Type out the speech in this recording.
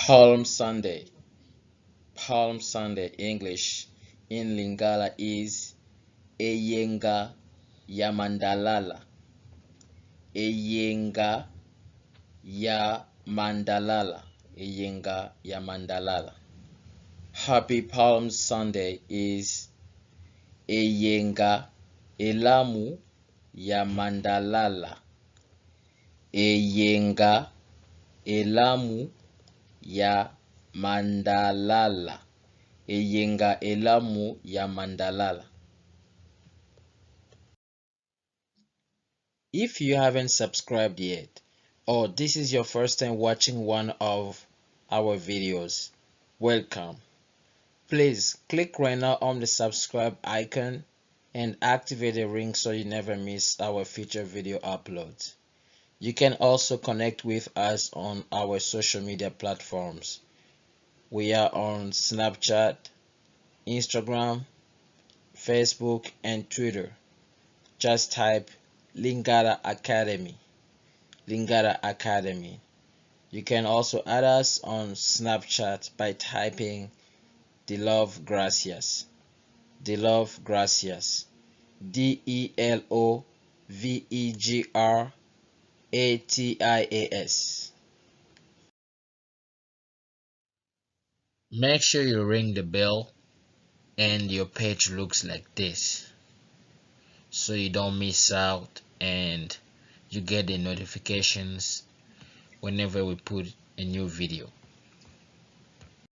Palm Sunday. Palm Sunday English in Lingala is Eyenga Yamandalala. Eyenga Yamandalala. Eyenga Yamandalala. Happy Palm Sunday is Eyenga Elamu Yamandalala. Eyenga Elamu Yamandalala. Eyenga Elamu Yamandalala. If you haven't subscribed yet, or this is your first time watching one of our videos, welcome. Please click right now on the subscribe icon and activate the ring so you never miss our future video uploads. You can also connect with us on our social media platforms. We are on Snapchat, Instagram, Facebook, and Twitter. Just type Lingala Academy. Lingala Academy. You can also add us on Snapchat by typing DELOVEGRATIAS. DELOVEGRATIAS. DELOVEGRATIAS. Make sure you ring the bell and your page looks like this so you don't miss out and you get the notifications whenever we put a new video.